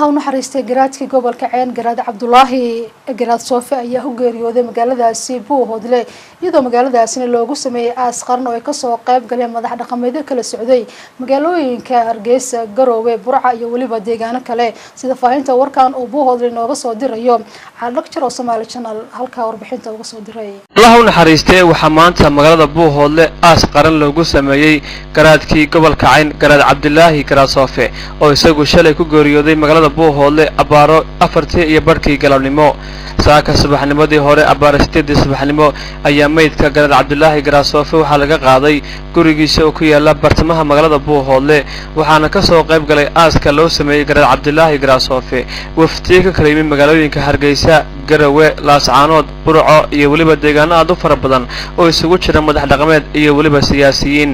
الله ونحرسته جراتك قبل كعين جراد عبد الله جراد صوفي أيه جريودة مجال سيبو هودلي يدو مجال سين اللي جسمي أسقرن ويكسر قاب قال ما ذا قميدة كل السعودية مجالوين كأرجيس جروي برعة يولي بديجانا كله سيدا فاين تور كان أبوه هودلي نوقص ودير اليوم على لكتر وسمع الشانل هالكا وربحين توقص ودير الله ونحرسته وحمانته مجال أبوه هودلي أسقرن لو جسمي جرادك قبل كعين جراد عبد الله جراد صوفي أو يسوي شلي كجريودة magaalada Buuhoodle abaaro 4 iyo barkii galabnimo saaka subaxnimadii hore abaar 8 subaxnimo ayaa meydka Garad Cabdullaahi Garasoofe waxa laga qaaday gurigiisa oo ku yaala bartamaha magaalada Buuhoodle waxaana ka soo qayb galay aaska loo sameeyay Garad Cabdullaahi Garasoofe waftiga ka kaleeyay magaalooyinka Hargeysa Garowe Laascaanood Burco iyo waliba deegaano aad u fara badan oo isugu jira madax dhaqameed iyo waliba siyaasiyiin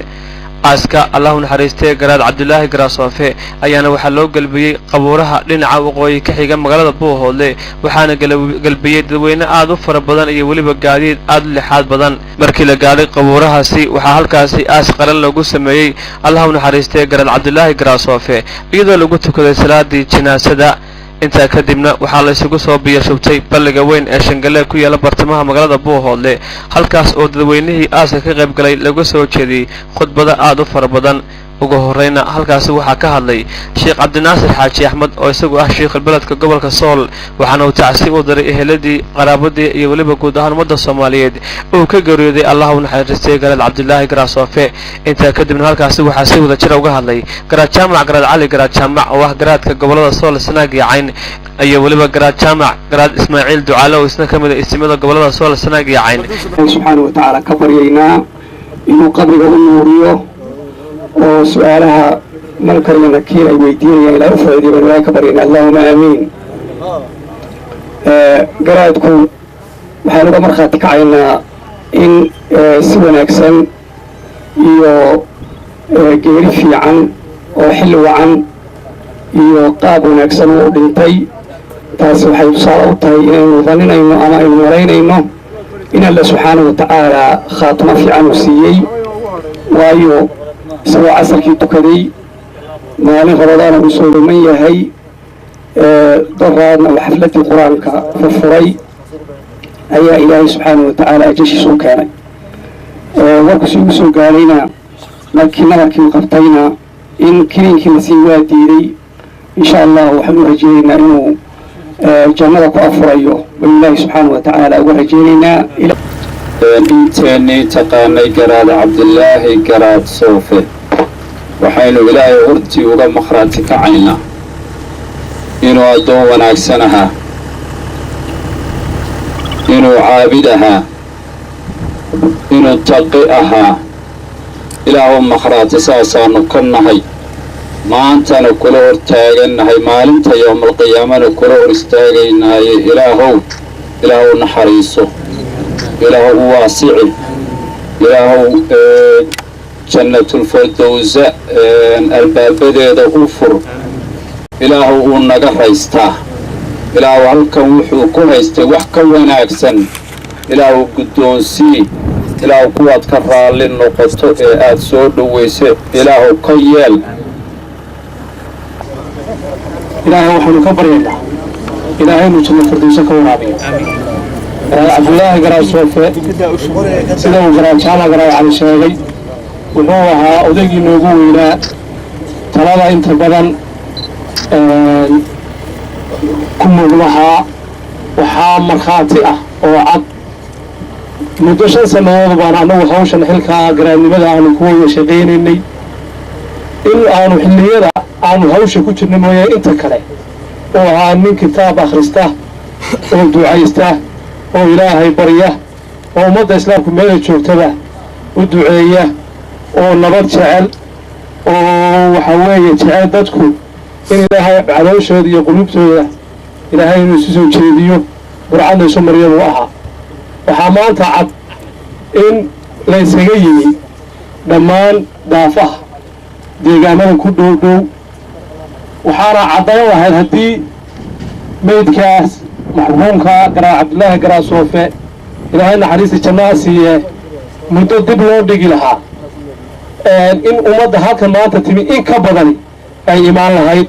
aaska Allahu naxariistay Garad Cabdullaahi Garasoofe ayaana waxa loo galbiyay qabuuraha dhinaca waqooyi ka xiga magaalada Buuhoodle waxaana galbiyay dadweyne aad u fara badan iyo waliba gaadiid aad lixaad badan markii la gaaray qabuurahaasi waxa halkaasi aas qaran lagu sameeyay Allahu naxariistay Garad Cabdullaahi Garasoofe iyadoo lagu tukaday salaadii jinaasada inta kadibna waxa la isugu soo biyashubtay balliga weyn ee Shangalle ku yaala bartamaha magaalada Buuhoodle halkaas oo dadweynihii aaska ka qayb galay lagu soo jeediyay khudbada aad u fara badan ugu horeyna halkaas waxa ka hadlay Sheekh Cabdinaasir Xaaji Axmed oo isagu ah Sheekh Beledka gobolka Sool waxaana uu tacsiib u diray eheladii qaraabadii iyo waliba guud ahaan ummadda Soomaaliyeed oo ka geeriyooday Allahu naxariistay Garad Cabdullaahi Garasoofe inta kadibna halkaas waxa si wada jir uga hadlay Garad Jaamac Garad Cali Garad Jaamac oo ah garaadka gobolada Sool Sanaag iyo Cayn ayaa waliba Garad Jaamac Garad Ismaaciil Ducaale oo isna kamid ah istimada gobolada Sool Sanaag iyo Cayn subhanahu wa ta'ala ka baryayna inuu qabriga u nuuriyo oo su'aalaha malkarina kiin ay weydiinayaan ilaa u faa'iideeyay ilaa ka baryayna Allahumma amiin garaadku waxaan uga marxaati kacaynaa in si wanaagsan iyo geeri fiican oo xilli wacan iyo qaab wanaagsan oo dhintay taas waxay tusaale u tahay inaynu dhaninayno ama aynu maraynayno in Allah subhanahu wa ta'ala khaatimo fiican u siiyay waayo سواء عصر كي تكذي ما نغرضان وصول من يهي ضررنا وحفلة القرآن كفري أي إلهي سبحانه وتعالى جيش سوكانا وكسي سوك علينا لكننا قرطينا إن كرين كل سيواتي لي إن شاء الله وحلو رجينا إنه جنة أفريه والله سبحانه وتعالى ورجينا إلى intaynii taqaanay Garad Cabdullaahi Garasoofe waxaynu ilaahay hortii uga maqraati kacaynaa inuu adoon wanaagsan ahaa inuu caabid ahaa inuu taqi ahaa ilaahu maqraati saasaanu ka nahay maantana kula hortaaganahay maalinta yawmal qiyaamana kula hor istaagaynahay ilaahu naxariiso ilaahu waasici ilaahu jannatul firdaws albaabadeeda u fur ilaahu uu naga raystaa ilaahu halkan wuxuu ku haystay wax ka wanaagsan ilaahu guddoonsii ilaahu kuwaad ka raali noqoto ee aad soo dhaweysay ilaahu ka yeel ilaahu waxaanu ka baryaynaa ilaahaynu jannatul firdaws ka waraabiyo عبد الله Garasoofe sida uu Garad Jaamac Garad Cali sheegay wuxuu ahaa odagii noogu weynaa talada inta badan ku mudlaha waxaa marxaati ah oo cad muddo 5 sanadood baan anagu hawshan xilka garaadnimada aanu ku wada shaqeynay in aanu xilliyada aanu hawsha ku jirnay mooyee inta kale oo ahaa nin kitaab akhrista oo ducaysta oo ilaahay barya oo ummadda islaamku meel joogtada u duceeya oo nabad jecel oo waxa weeye jecel dadku in ilaahay calooshooda iyo qulubtooda ilaahay inuu soo jeediyo burcadna soo mariyay aha waxa maanta cad in la isaga yimi dhammaan daafaha deegaanada ku dhow waxaana caddayn lahayd haddii meydkaas محرومك قرا عبد الله Garasoofe إلهي نحريس الجناسية مدة دبلو دقي لها إن أمد هاك ما تتمي إن كبدني أي إيمان لهاي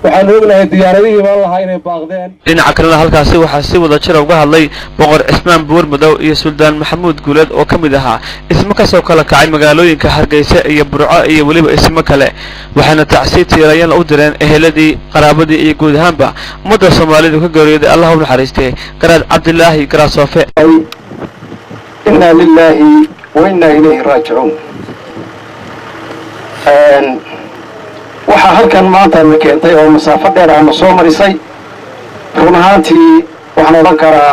waxaan ognahay diyaaradihii baan lahaa inay baaqdeen. dhinaca kalena halkaasi waxaa si wada jir uga hadlay boqor cismaan buur madow iyo suldaan maxamuud guuleed oo ka mid ahaa ismo kasoo kala kacay magaalooyinka Hargeysa iyo Burco iyo waliba ismo kale waxaana tacsiid tiirayaan u direen eheladii qaraabadii iyo guud ahaanba ummadda Soomaalidu ka geeriyooday Allah u naxariistay garaad Cabdilaahi Garaad Soofe. inna lillahi wa inna ilayhi raaji'uun. waxaa halkan maanta la keentay oo masaafo dheer aan soo marisay run ahaantii waxaan odhan karaa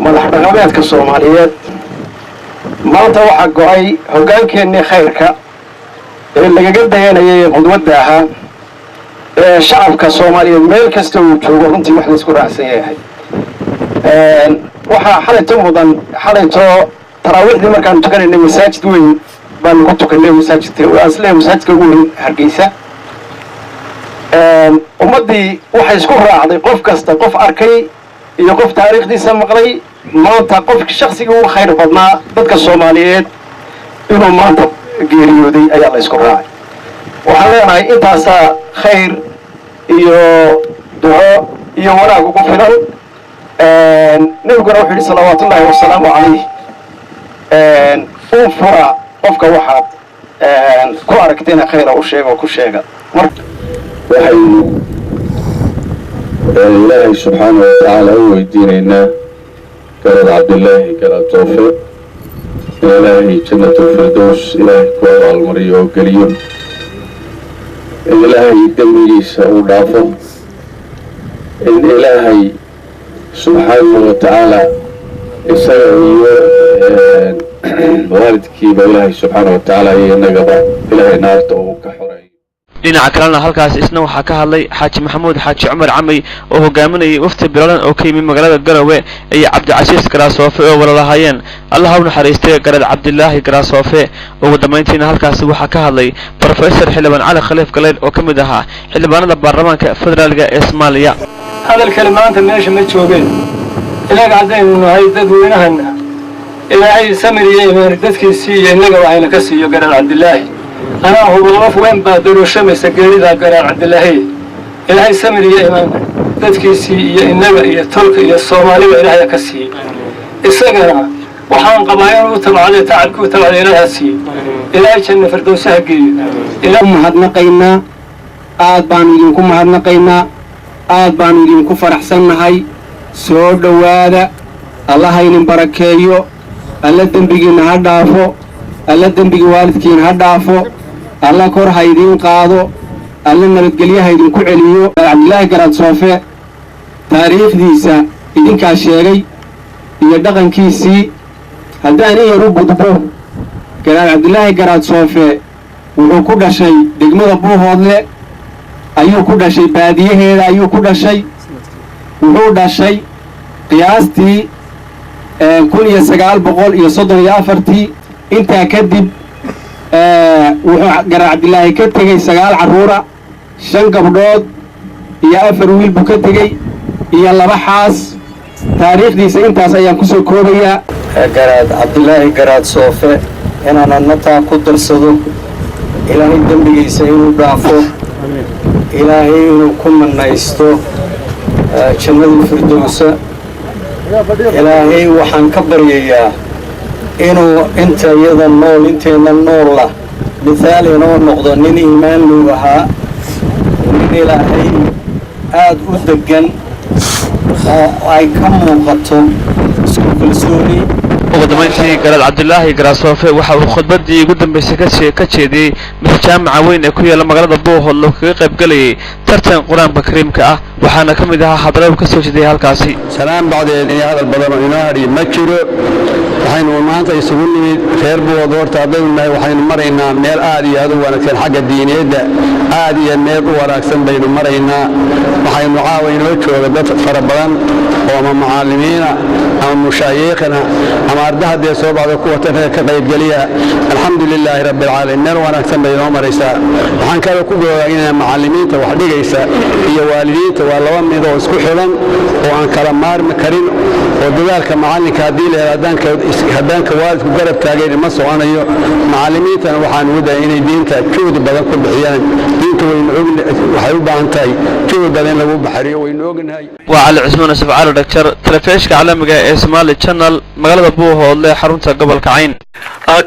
madax dhaqameedka Soomaaliyeed maanta waxaa go'ay hogaankeenii khayrka ee lagaga dayanayay qudwadda ahaa ee shacabka Soomaaliyeed meel kasta uu joogo runtii wax la isku raacsan yahay. waxaa xalayto taraawiixdii markaan tukanaynay masaajid weyn baan ku tukanay masaajidka ugu weyn Hargeysa. ummadii waxay isku raacday qof kasta qof arkay iyo qof taariikhdiisa maqlay maanta qof shakhsiga ugu khayr badnaa dadka Soomaaliyeed inuu maanta geeriyooday ayaa la isku raacay. waxaan leenahay intaasaa khayr iyo duco iyo wanaag ugu filan. nabiguna wuxuu yidhi salawaatullaahi wasalaamu calayh fura qofka waxaad ku aragtayna khayra u sheega oo ku sheega. waxaynu ilaahay subxaanahu watacaala u weydiinaynaa garaad cabdilaahi garaad soofe in ilaahay jannatulfirdows ilaahay ku abaalmariyo oo geliyo in ilaahay dembigiisa uu dhaafo in ilaahay subxaanahu watacaala isaga iyo waalidkiiba ilaahay subxaanahu watacaala iyo innagaba ilaahay naarta uu ka xoreeyo. dhinaca kalena halkaas isna waxaa ka hadlay xaaji maxamuud xaaji cumar camay oo hogaaminayay wafti bilalan oo ka yimid magaalada Garowe iyo Cabdicasiis Garaad Soofe oo wada lahaayeen Allah u naxariistay garaad Cabdilaahi Garaad Soofe. ugu dambeyntiina halkaas waxaa ka hadlay Professor Xildhibaan Cali Khaliif Galeed oo ka mid ahaa xildhibaanada baarlamaanka federaalka ee Soomaaliya. hadalkan maanta meesha ma joogeen inaga cadaynu nahay dadweynahanna ilaahay samiriye dadkiisii iyo inaga waxayna ka siiyo garaad Cabdilaahi. أنا هو الوف وين بادرو شمس جريدة قرار عبد الله إلهي سمر يا إمام تذكيسي يا النبأ يا ترك يا الصومالي وإلهي كسي السجنة وحان قبائل وتبع عليه تعب وتبع عليه إلهي سي إلهي كان فردوسها جي إلهي هذا قينا بانو يمكن هذا قينا بانو يمكن فرح سنة هاي سود وهذا الله هاي نبركيو الله تنبينا هدافو الله دنبي والدكين هدافو الله كور هيدين قادو الله نبتقليه هيدين كعليو عبد الله قراد صوفي تاريخ ديسا إذن كاشيغي يدغن كيسي هداني يروب دبو قراد عبد الله قراد صوفي وحو كودا شي دقمد أبو هودلي أيو كودا شي باديه هيدا أيو كودا شي وحو دا شي قياستي كون يساقال بقول يصدر يافرتي انت كدب وقرا عبد الله كتغي 9 عروره 5 gabdhood iyo 4 wiil buu ka tagay iyo 2 xaas taariikhdiisa intaas ayaan ku soo koobaya. garaad Cabdilaahi Garaad Soofe inaan annata ku darsado ilaahay dambigiisa inuu dhaafo ilaahay inuu ku manaysto jannada firdowsa ilaahay waxaan ka baryayaa inuu inta iyada nool inteena nool la مثال inoo noqdo nin iimaan loo ahaa nin ilaahay aad u degan oo ay ka muuqato isku kalsooni. ugu dambeyntii garaad Cabdilaahi Garaad Soofe waxa uu khudbadii ugu dambeysay ka jeediyay jaamaca weyn ee ku yaala magaalada Buuhood oo kaga qayb galayay tartan Quraanka Kariimka ah waxaana ka mid ahaa hadallo ka soo jeediyay halkaasi. salaam bacdeen in hadal badan oo inoo hadhi ma jiro waxaynu maanta isugu nimid reer Buuhood horta ardaynahay waxaynu maraynaa meel aad iyo aad u wanaagsan xagga diineedda aad iyo meel u wanaagsan baynu maraynaa waxaynu caawinoo jooga dad fara badan oo macallimiina ama mushaayikhna ama ardaha soo bacda kuwa ka qayb galiya alxamdulillah rabbil caalamiin meel wanaagsan baynu maraysaa waxaan kale ku go'aynaa macallimiinta wax dhigaysa iyo waalidiinta waa laba mid oo isku xiran oo aan kala maarmi karin oo dadaalka macalinka haddii la haddaanka waalidku garab taageen ma soconayo macallimiintana waxaan wadahay inay diinta juhdi badan ku bixiyaan diinta waxay u baahan tahay juhdi badan in lagu baxriyo waynu ognahay waa cali cusmaan yusuf cali dhagjar telefishinka caalamiga ee Somali Channel magaalada Buuhoodle xarunta gobolka Cayn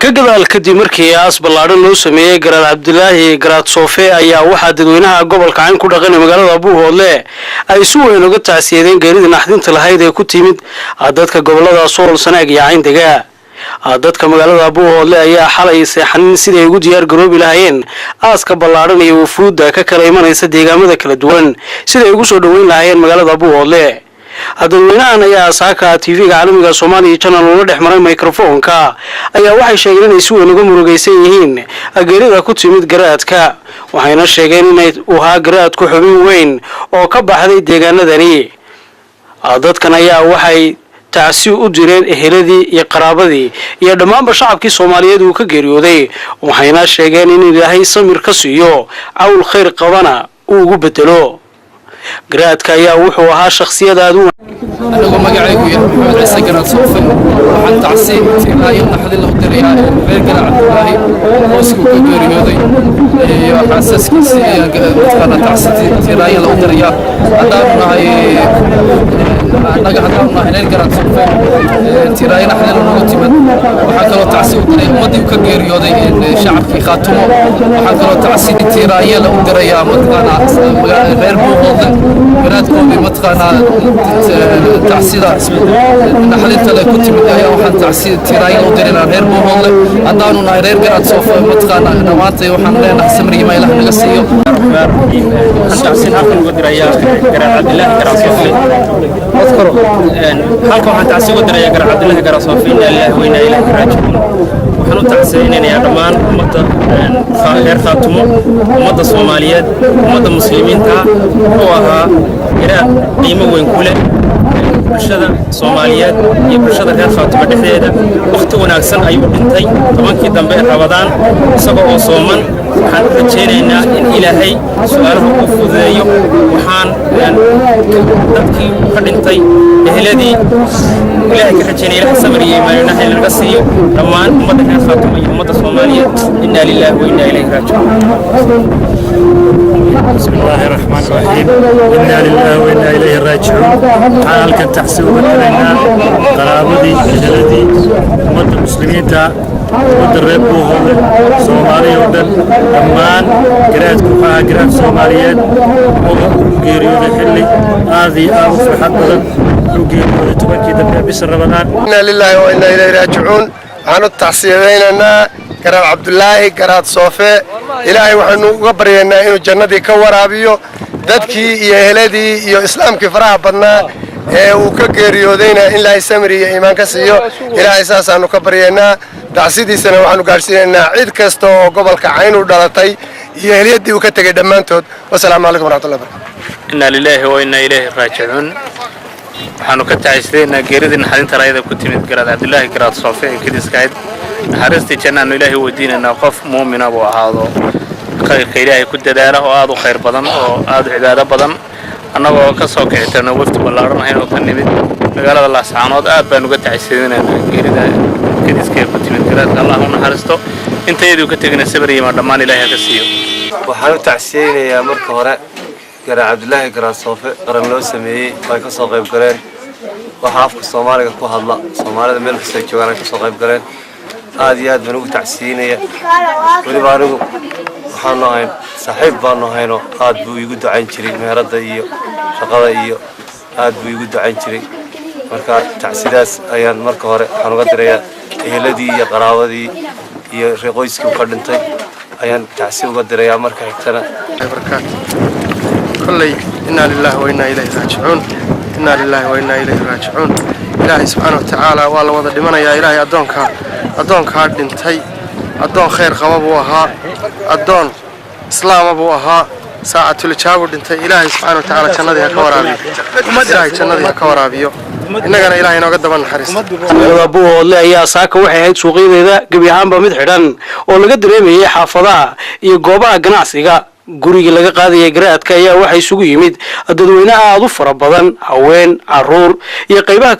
ka gadaal kadib markii aas ballaaran loo sameeyay garaad Cabdulaahi garaad Soofe ayaa waxaa dadweynaha gobolka Cayn ku dhaqan magaalada Buuhoodle ay si weyn uga taasiyadeen geerida naxdinta lahayd ee ku timid dadka gobolada Sool Sanaag iyo Cayn Dega dadka magaalada Buuhoodle ayaa xalay seexanin sidii ay ugu diyaar garoobi lahaayeen aaska ballaaran iyo wufuudda ka kala imanaysa deegaamada kala duwan sidii ay ugu soo dhaweyn lahaayeen magaalada Buuhoodle dadweynahan ayaa saaka TV-ga caalamiga Somali Channel oo dhex maray microphone-ka ayaa waxay sheegeen inay si weyn uga murugaysan yihiin geerida ku timid garaadka waxayna sheegeen inay uu ahaa garaadku xubin weyn oo ka baxday deegaanadani dadkan ayaa waxay taasi u direen eheladii iyo qaraabadii iyo dhammaanba shacabkii Soomaaliyeed uu ka geeriyooday waxayna sheegeen in Ilaahay samir ka siiyo cawl khayr qabana uu ugu bedelo garaadka ayaa wuxuu ahaa shakhsiyad aad u anigu magacaygu Maxamed Ciise Garaad Soofe waxaan tacsiin fiilayo naxdin loo diray reer Garaad Cabdulaahi oo isku geeriyooday iyo xaasaskiisa iyo dadka tacsiin fiilayo loo diray hadaan nahay reer Garaad Soofe fiilayo naxdin loo timid waxa kale tacsiin u diray ummadii ka geeriyooday shacabkii Khaatumo waxa kale tacsiin fiilayo loo diray magaalada reer Buuhoodle garaadkoodii matqaana تعسيدا نحلت له كتب يا واحد تعسيد تراي أو درينا غير بوهول عندنا غير قرأت سوف متقنا نواتي وحنا لنا سمري ما يلحق نقصيه تعسيد هذا القدر يا قرأت عبد الله قرأت سوف أذكر هلكم عن تعسيد قدر يا قرأت عبد الله قرأت سوف إن الله وإنا إليه راجعون وحنا تعسيدين يا رمان مدة غير خاتمه مدة الصوماليات مدة المسلمين تا هوها قرأت قيمة وين كله bulshada Soomaaliyeed iyo bulshada reer Khaatumo dhexdeeda waqti wanaagsan ayuu dhintay tobankii dambe ee Ramadaan isagoo oo sooman waxaan rajaynaynaa in Ilaahay su'aalaha uu fududeeyo waxaan dadkii ka dhintay eheladii Ilaahay ka rajaynaya Ilaahay samir iyo iimaan inahay laga siiyo dhammaan ummadda reer Khaatumo iyo ummadda Soomaaliyeed inna lillahi wa inna ilayhi raaji'uun بسم الله الرحمن الرحيم إنا لله وإنا إليه راجعون حالك التحسين لنا قرابدي أهلدي أمد المسلمين تا أمد الرب وهو صومالي ودن أمان قرأت كفاها قرأت صوماليات وقيريو الحلي هذه فرحات بدن وقيريو تبكي دمنا بسر رمضان إنا لله وإنا إليه راجعون عن التحسين لنا قرأت عبد الله قرأت صوفي إلهي وحنو قبرينا إنه جنة كورابيو dadkii iyo eheladii iyo islaamkii faraha badnaa ee uu ka geeriyoodeena in Ilaahay samir iyo iimaan ka siiyo Ilaahay saasaanu ka baryeynaa dacsidiisana waxaanu gaarsiinaynaa cid kasta oo gobolka Cayn u dhalatay iyo eheliyadii uu ka tagay dhamaantood wassalaamu calaykum warahmatullahi wabarakatuh inna lillahi wa inna ilayhi raaji'uun waxaanu ka tacsiinaynaa geeridii naxdinta raayada ku timid garaad Cabdulaahi garaad Soofe ee kidiskayd naxariistii jannada Ilaahay weydiinayna qof muumina buu ahaado خيري كنت داره وهذا خير بدن وهذا عبادة بدن أنا وكسر كعتنا وفت بالأرض هنا وكنبت قال الله سبحانه وتعالى بنقطع عسيرنا كذا كذا سكير كنت من كذا الله هنا حرسته أنت يدو كتجنا سبري ما دمان إلهي كسيو وحنا تعسين يا مرك وراء قرأ عبد الله قرأ صوفي قرأ لو سمي ويكسر غيب قرين وحافظ الصومالي كوه الله الصومالي ملك سيجوانا كسر غيب قرين هذه بنقطع تعسين يا ولي بارو waxaanu ahayn saaxiib baanu ahayno aad buu igu ducayn jiray meherada iyo shaqada iyo aad buu igu ducayn jiray marka tacsidaas ayaan marka hore waxaan uga dirayaa eheladii iyo qaraabadii iyo qoyskii ka dhintay ayaan tacsi uga dirayaa marka xigtana kullay inna lillahi wa inna ilayhi raaji'uun inna lillahi wa inna ilayhi raaji'uun Ilaahay subhanahu wa ta'ala waa la wada dhimanayaa Ilaahay adoonka dhintay adoon khayr qaba buu ahaa adoon islaam buu ahaa saacatul jaabu dhintay Ilaahay subhanahu wa ta'ala jannada ka waraabiyo Ilaahay jannada ka waraabiyo inagana Ilaahay nooga daban naxariisto magaalada Buuhoodle ayaa saaka waxay ahayd suuqyadeeda gabi ahaanba mid xidhan oo laga dareemayay xaafadaha iyo goobaha ganacsiga gurigii laga qaadayay garaadka ayaa waxaa isugu yimid dadweyne aad u fara badan haween caruur iyo qaybaha